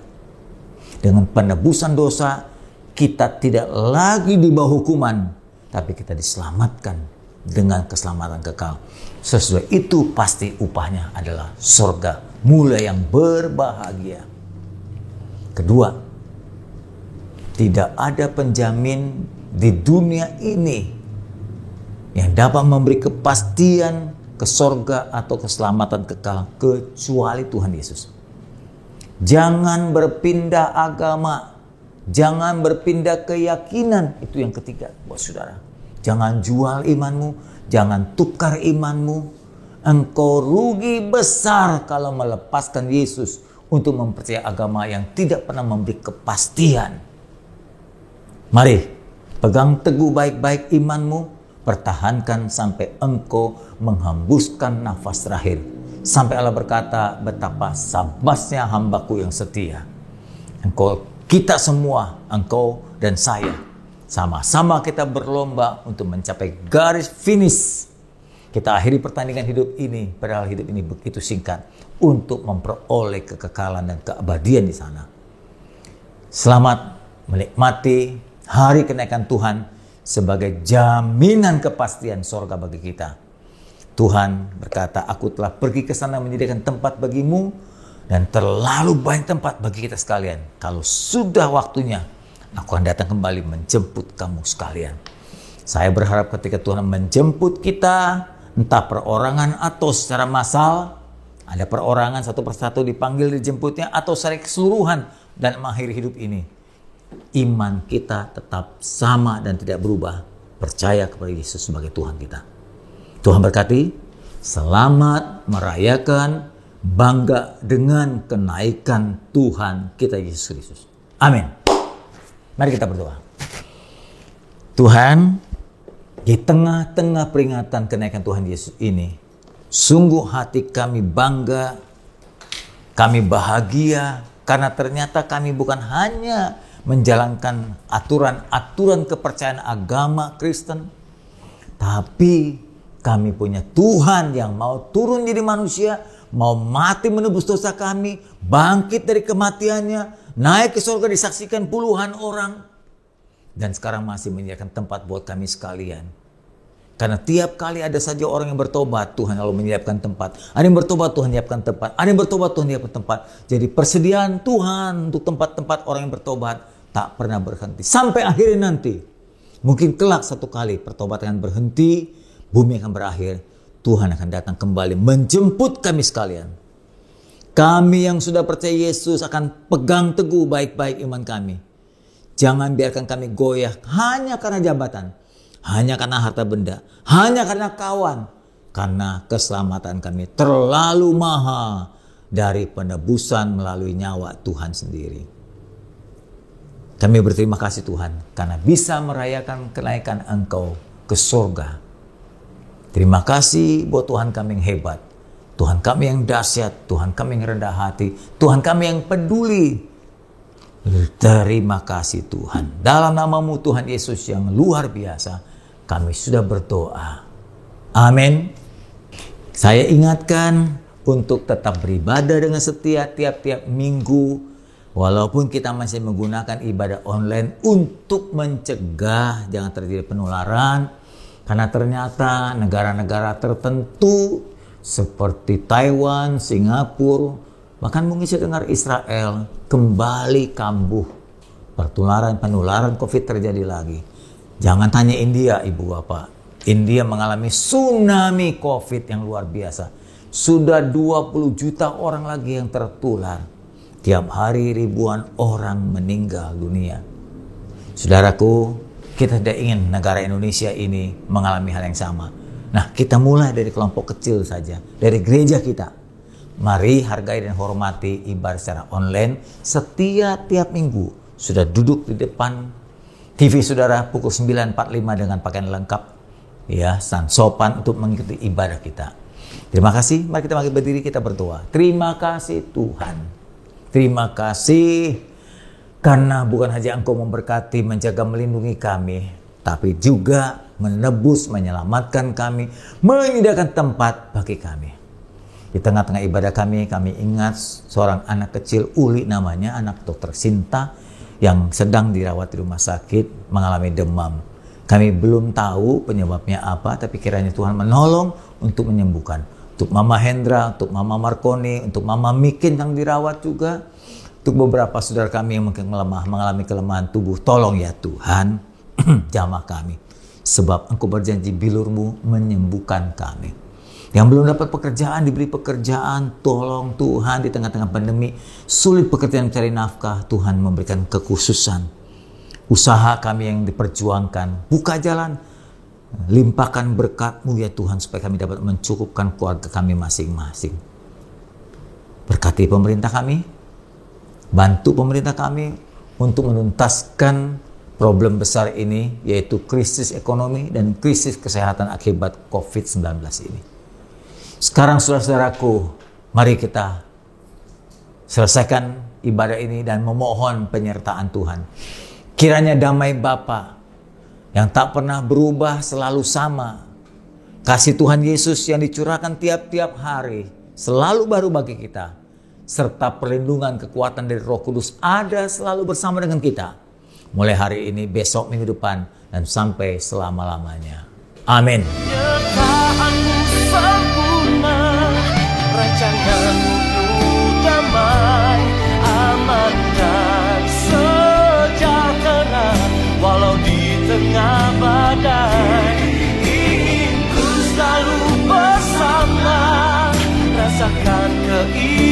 Dengan penebusan dosa, kita tidak lagi di bawah hukuman, tapi kita diselamatkan dengan keselamatan kekal. Sesudah itu pasti upahnya adalah surga, mulai yang berbahagia. Kedua, tidak ada penjamin di dunia ini yang dapat memberi kepastian ke surga atau keselamatan kekal kecuali Tuhan Yesus. Jangan berpindah agama, jangan berpindah keyakinan. Itu yang ketiga buat saudara. Jangan jual imanmu, jangan tukar imanmu. Engkau rugi besar kalau melepaskan Yesus untuk mempercayai agama yang tidak pernah memberi kepastian. Mari, pegang teguh baik-baik imanmu, pertahankan sampai engkau menghembuskan nafas terakhir. Sampai Allah berkata, betapa sabasnya hambaku yang setia. Kita semua, engkau dan saya, sama-sama kita berlomba untuk mencapai garis finish. Kita akhiri pertandingan hidup ini, padahal hidup ini begitu singkat, untuk memperoleh kekekalan dan keabadian di sana. Selamat menikmati hari kenaikan Tuhan sebagai jaminan kepastian sorga bagi kita. Tuhan berkata, aku telah pergi ke sana menyediakan tempat bagimu, dan terlalu banyak tempat bagi kita sekalian. Kalau sudah waktunya, aku akan datang kembali menjemput kamu sekalian. Saya berharap ketika Tuhan menjemput kita, entah perorangan atau secara massal, ada perorangan satu persatu dipanggil dijemputnya, atau secara keseluruhan dan mengakhiri hidup ini, iman kita tetap sama dan tidak berubah. Percaya kepada Yesus sebagai Tuhan kita. Tuhan berkati. Selamat merayakan, bangga dengan kenaikan Tuhan kita Yesus Kristus. Amin. Mari kita berdoa. Tuhan, di tengah-tengah peringatan kenaikan Tuhan Yesus ini, sungguh hati kami bangga, kami bahagia, karena ternyata kami bukan hanya menjalankan aturan-aturan kepercayaan agama Kristen, tapi kami punya Tuhan yang mau turun jadi manusia, mau mati menebus dosa kami, bangkit dari kematiannya, naik ke surga disaksikan puluhan orang, dan sekarang masih menyediakan tempat buat kami sekalian. Karena tiap kali ada saja orang yang bertobat, Tuhan lalu menyiapkan tempat. Ada yang bertobat, Tuhan menyiapkan tempat. Ada yang bertobat, Tuhan menyiapkan tempat. Jadi persediaan Tuhan untuk tempat-tempat orang yang bertobat tak pernah berhenti. Sampai akhirnya nanti, mungkin kelak satu kali pertobatan akan berhenti, bumi akan berakhir, Tuhan akan datang kembali menjemput kami sekalian. Kami yang sudah percaya Yesus akan pegang teguh baik-baik iman kami. Jangan biarkan kami goyah hanya karena jabatan, hanya karena harta benda, hanya karena kawan. Karena keselamatan kami terlalu mahal dari penebusan melalui nyawa Tuhan sendiri. Kami berterima kasih Tuhan karena bisa merayakan kenaikan Engkau ke surga. Terima kasih buat Tuhan kami yang hebat. Tuhan kami yang dahsyat, Tuhan kami yang rendah hati, Tuhan kami yang peduli. Terima kasih Tuhan. Dalam nama-Mu Tuhan Yesus yang luar biasa, kami sudah berdoa. Amin. Saya ingatkan untuk tetap beribadah dengan setia tiap-tiap minggu, walaupun kita masih menggunakan ibadah online untuk mencegah jangan terjadi penularan. Karena ternyata negara-negara tertentu seperti Taiwan, Singapura, bahkan mungkin saya dengar Israel kembali kambuh. Penularan COVID terjadi lagi. Jangan tanya India, Ibu Bapak. India mengalami tsunami COVID yang luar biasa. Sudah 20 juta orang lagi yang tertular. Tiap hari ribuan orang meninggal dunia. Saudaraku, kita tidak ingin negara Indonesia ini mengalami hal yang sama. Nah, kita mulai dari kelompok kecil saja, dari gereja kita. Mari hargai dan hormati ibadah secara online setiap tiap minggu. Sudah duduk di depan TV saudara pukul 9.45 dengan pakaian lengkap, ya, dan sopan untuk mengikuti ibadah kita. Terima kasih. Mari kita bangkit berdiri, kita berdoa. Terima kasih Tuhan. Terima kasih karena bukan hanya Engkau memberkati, menjaga, melindungi kami, tapi juga menebus, menyelamatkan kami, menyediakan tempat bagi kami. Di tengah-tengah ibadah kami ingat seorang anak kecil, Uli namanya, anak dokter Sinta, yang sedang dirawat di rumah sakit, mengalami demam. Kami belum tahu penyebabnya apa, tapi kiranya Tuhan menolong untuk menyembuhkan. Untuk Mama Hendra, untuk Mama Marconi, untuk Mama Mikin yang dirawat juga, untuk beberapa saudara kami yang mungkin mengalami kelemahan tubuh, tolong ya Tuhan, jamah kami. Sebab Engkau berjanji bilur-Mu menyembuhkan kami. Yang belum dapat pekerjaan, diberi pekerjaan. Tolong Tuhan, di tengah-tengah pandemi, sulit pekerjaan mencari nafkah, Tuhan memberikan kekhususan. Usaha kami yang diperjuangkan, buka jalan. Limpahkan berkat-Mu ya Tuhan, supaya kami dapat mencukupkan keluarga kami masing-masing. Berkati pemerintah kami, bantu pemerintah kami untuk menuntaskan problem besar ini, yaitu krisis ekonomi dan krisis kesehatan akibat COVID-19 ini. Sekarang saudara-saudaraku, mari kita selesaikan ibadah ini dan memohon penyertaan Tuhan. Kiranya damai Bapa yang tak pernah berubah, selalu sama, kasih Tuhan Yesus yang dicurahkan tiap-tiap hari, selalu baru bagi kita, serta perlindungan kekuatan dari Roh Kudus ada selalu bersama dengan kita. Mulai hari ini, besok, minggu depan, dan sampai selama-lamanya. Amin. Nyataanmu sempurna, rancanganmu penuh damai, aman dan sejahtera, walau di tengah badai. Ingin ku selalu bersama, rasakan keindahan